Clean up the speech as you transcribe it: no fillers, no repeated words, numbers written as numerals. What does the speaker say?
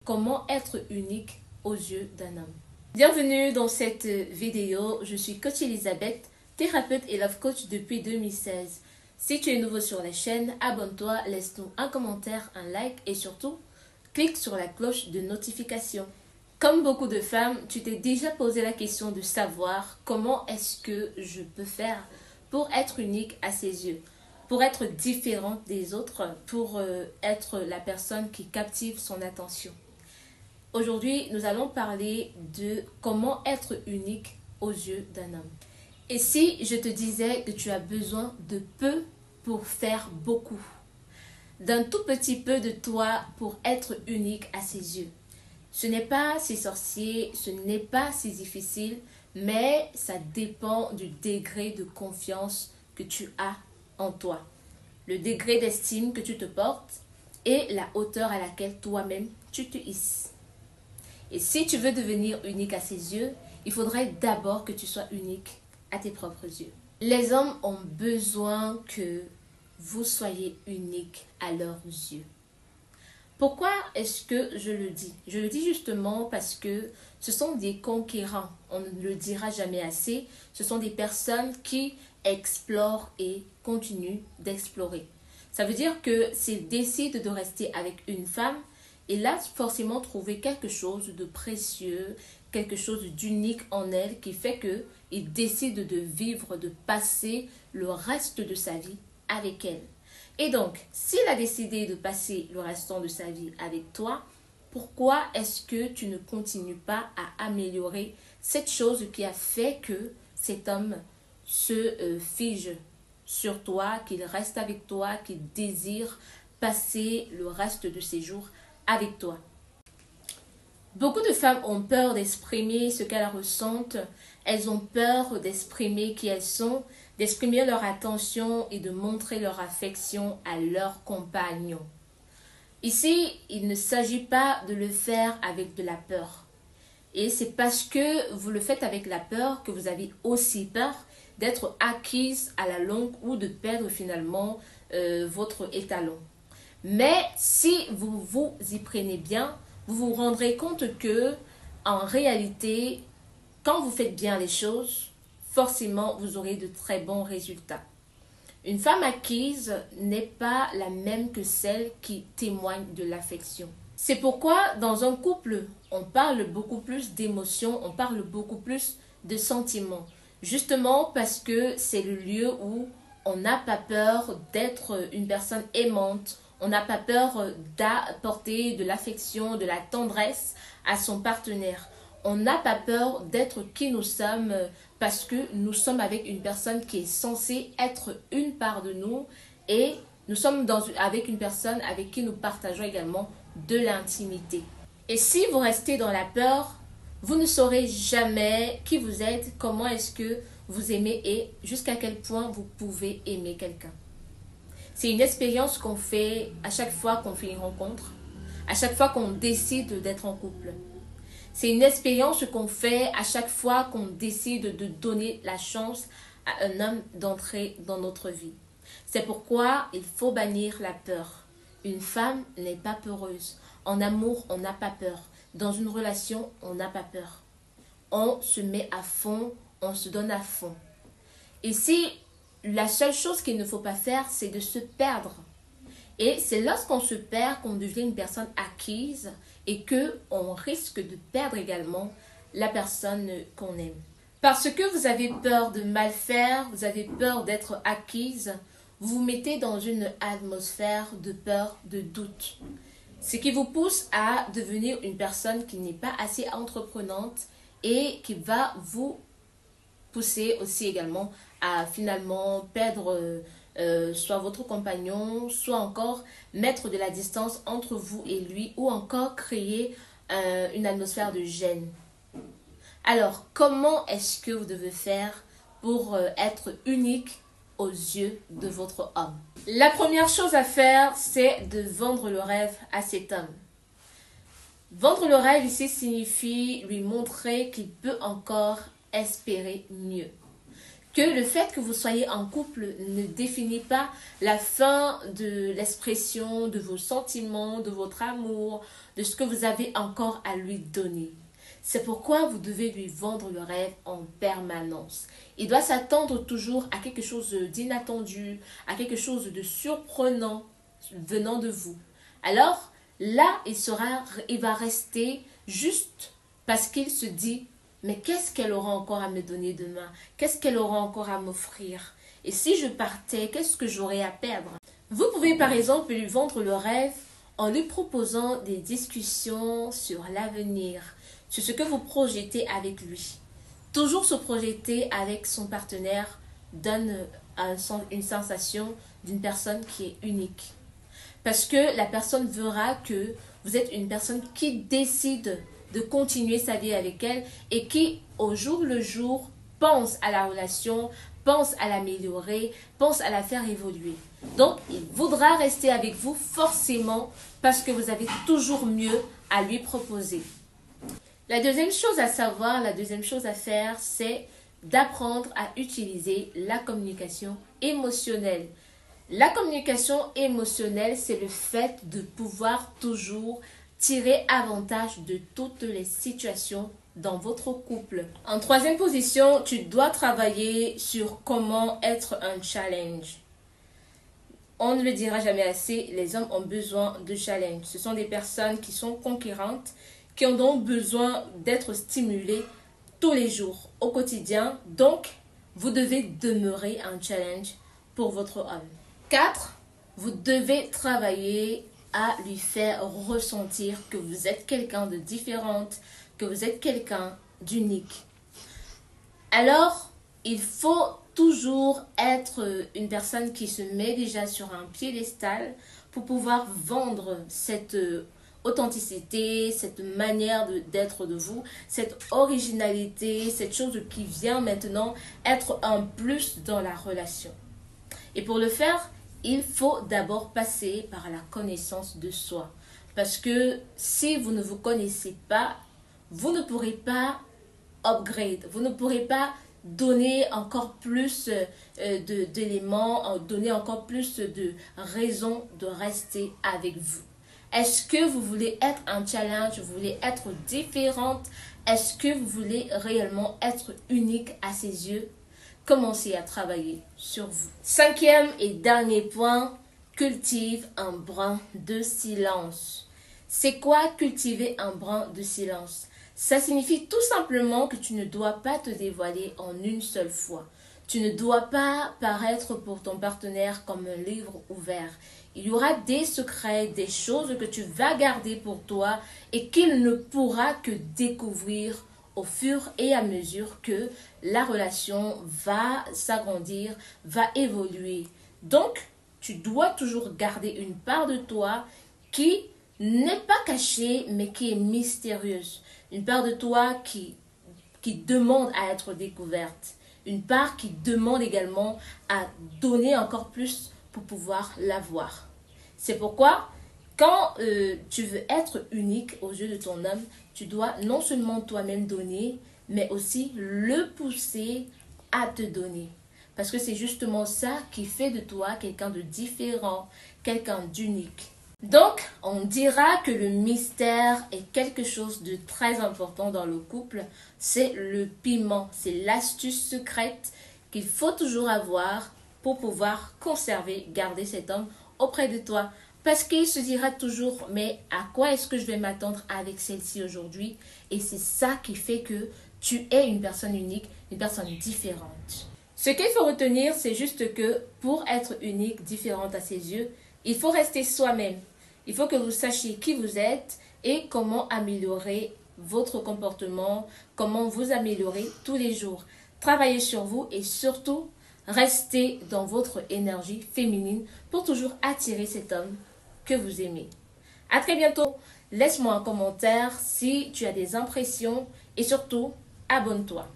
Comment être unique aux yeux d'un homme? Bienvenue dans cette vidéo, je suis coach Elisabeth, thérapeute et love coach depuis 2016. Si tu es nouveau sur la chaîne, abonne-toi, laisse-nous un commentaire, un like et surtout, clique sur la cloche de notification. Comme beaucoup de femmes, tu t'es déjà posé la question de savoir comment est-ce que je peux faire pour être unique à ses yeux, pour être différente des autres, pour être la personne qui captive son attention. Aujourd'hui, nous allons parler de comment être unique aux yeux d'un homme. Et si je te disais que tu as besoin de peu pour faire beaucoup, d'un tout petit peu de toi pour être unique à ses yeux. Ce n'est pas si sorcier, ce n'est pas si difficile, mais ça dépend du degré de confiance que tu as en toi, le degré d'estime que tu te portes et la hauteur à laquelle toi-même tu te hisses. Et si tu veux devenir unique à ses yeux, il faudrait d'abord que tu sois unique à tes propres yeux. Les hommes ont besoin que vous soyez unique à leurs yeux. Pourquoi est-ce que je le dis? Je le dis justement parce que ce sont des conquérants. On ne le dira jamais assez. Ce sont des personnes qui explorent et continuent d'explorer. Ça veut dire que s'ils décident de rester avec une femme, il a forcément trouvé quelque chose de précieux, quelque chose d'unique en elle qui fait qu'il décide de vivre, de passer le reste de sa vie avec elle. Et donc, s'il a décidé de passer le restant de sa vie avec toi, pourquoi est-ce que tu ne continues pas à améliorer cette chose qui a fait que cet homme se fige sur toi, qu'il reste avec toi, qu'il désire passer le reste de ses jours avec toi? Beaucoup de femmes ont peur d'exprimer ce qu'elles ressentent. Elles ont peur d'exprimer qui elles sont, d'exprimer leur attention et de montrer leur affection à leur compagnon. Ici, il ne s'agit pas de le faire avec de la peur. Et c'est parce que vous le faites avec la peur que vous avez aussi peur d'être acquise à la longue ou de perdre finalement votre étalon. Mais si vous y prenez bien, vous vous rendrez compte que, en réalité, quand vous faites bien les choses, forcément, vous aurez de très bons résultats. Une femme acquise n'est pas la même que celle qui témoigne de l'affection. C'est pourquoi, dans un couple, on parle beaucoup plus d'émotions, on parle beaucoup plus de sentiments. Justement parce que c'est le lieu où on n'a pas peur d'être une personne aimante, on n'a pas peur d'apporter de l'affection, de la tendresse à son partenaire. On n'a pas peur d'être qui nous sommes parce que nous sommes avec une personne qui est censée être une part de nous et nous sommes avec une personne avec qui nous partageons également de l'intimité. Et si vous restez dans la peur, vous ne saurez jamais qui vous êtes, comment est-ce que vous aimez et jusqu'à quel point vous pouvez aimer quelqu'un. C'est une expérience qu'on fait à chaque fois qu'on fait une rencontre, à chaque fois qu'on décide d'être en couple. C'est une expérience qu'on fait à chaque fois qu'on décide de donner la chance à un homme d'entrer dans notre vie. C'est pourquoi il faut bannir la peur. Une femme n'est pas peureuse. En amour, on n'a pas peur. Dans une relation, on n'a pas peur. On se met à fond, on se donne à fond. Et si la seule chose qu'il ne faut pas faire, c'est de se perdre. Et c'est lorsqu'on se perd qu'on devient une personne acquise et qu'on risque de perdre également la personne qu'on aime. Parce que vous avez peur de mal faire, vous avez peur d'être acquise, vous vous mettez dans une atmosphère de peur, de doute. Ce qui vous pousse à devenir une personne qui n'est pas assez entreprenante et qui va vous pousser aussi également à finalement perdre soit votre compagnon, soit encore mettre de la distance entre vous et lui ou encore créer une atmosphère de gêne. Alors, comment est-ce que vous devez faire pour être unique aux yeux de votre homme? La première chose à faire, c'est de vendre le rêve à cet homme. Vendre le rêve ici signifie lui montrer qu'il peut encore espérer mieux. que le fait que vous soyez en couple ne définit pas la fin de l'expression de vos sentiments, de votre amour, de ce que vous avez encore à lui donner. C'est pourquoi vous devez lui vendre le rêve en permanence. Il doit s'attendre toujours à quelque chose d'inattendu, à quelque chose de surprenant venant de vous. Alors, là, il va rester juste parce qu'il se dit, mais qu'est-ce qu'elle aura encore à me donner demain? Qu'est-ce qu'elle aura encore à m'offrir? Et si je partais, qu'est-ce que j'aurais à perdre? Vous pouvez par exemple lui vendre le rêve en lui proposant des discussions sur l'avenir, sur ce que vous projetez avec lui. Toujours se projeter avec son partenaire donne une sensation d'une personne qui est unique. Parce que la personne verra que vous êtes une personne qui décide de continuer sa vie avec elle et qui, au jour le jour, pense à la relation, pense à l'améliorer, pense à la faire évoluer. Donc, il voudra rester avec vous forcément parce que vous avez toujours mieux à lui proposer. La deuxième chose à savoir, la deuxième chose à faire, c'est d'apprendre à utiliser la communication émotionnelle. La communication émotionnelle, c'est le fait de pouvoir toujours tirer avantage de toutes les situations dans votre couple. En troisième position, tu dois travailler sur comment être un challenge. On ne le dira jamais assez, les hommes ont besoin de challenge. Ce sont des personnes qui sont conquérantes, qui ont donc besoin d'être stimulées tous les jours, au quotidien. Donc, vous devez demeurer un challenge pour votre homme. 4. Vous devez travailler à lui faire ressentir que vous êtes quelqu'un de différent, que vous êtes quelqu'un d'unique. Alors, il faut toujours être une personne qui se met déjà sur un piédestal pour pouvoir vendre cette authenticité, cette manière d'être de vous, cette originalité, cette chose qui vient maintenant être un plus dans la relation. Et pour le faire, il faut d'abord passer par la connaissance de soi. Parce que si vous ne vous connaissez pas, vous ne pourrez pas upgrade, vous ne pourrez pas donner encore plus d'éléments, donner encore plus de raisons de rester avec vous. Est-ce que vous voulez être un challenge, vous voulez être différente? Est-ce que vous voulez réellement être unique à ses yeux? Commencez à travailler sur vous. Cinquième et dernier point, cultive un brin de silence. C'est quoi cultiver un brin de silence? Ça signifie tout simplement que tu ne dois pas te dévoiler en une seule fois. Tu ne dois pas paraître pour ton partenaire comme un livre ouvert. Il y aura des secrets, des choses que tu vas garder pour toi et qu'il ne pourra que découvrir au fur et à mesure que la relation va s'agrandir, va évoluer. Donc, tu dois toujours garder une part de toi qui n'est pas cachée, mais qui est mystérieuse. Une part de toi qui demande à être découverte. Une part qui demande également à donner encore plus pour pouvoir l'avoir. C'est pourquoi, quand tu veux être unique aux yeux de ton homme, tu dois non seulement toi-même donner, mais aussi le pousser à te donner. Parce que c'est justement ça qui fait de toi quelqu'un de différent, quelqu'un d'unique. Donc, on dira que le mystère est quelque chose de très important dans le couple. C'est le piment, c'est l'astuce secrète qu'il faut toujours avoir pour pouvoir conserver, garder cet homme auprès de toi. Parce qu'il se dira toujours, mais à quoi est-ce que je vais m'attendre avec celle-ci aujourd'hui? Et c'est ça qui fait que tu es une personne unique, une personne différente. Ce qu'il faut retenir, c'est juste que pour être unique, différente à ses yeux, il faut rester soi-même. Il faut que vous sachiez qui vous êtes et comment améliorer votre comportement, comment vous améliorer tous les jours. Travaillez sur vous et surtout, restez dans votre énergie féminine pour toujours attirer cet homme que vous aimez. À très bientôt. Laisse-moi un commentaire si tu as des impressions et surtout, abonne-toi.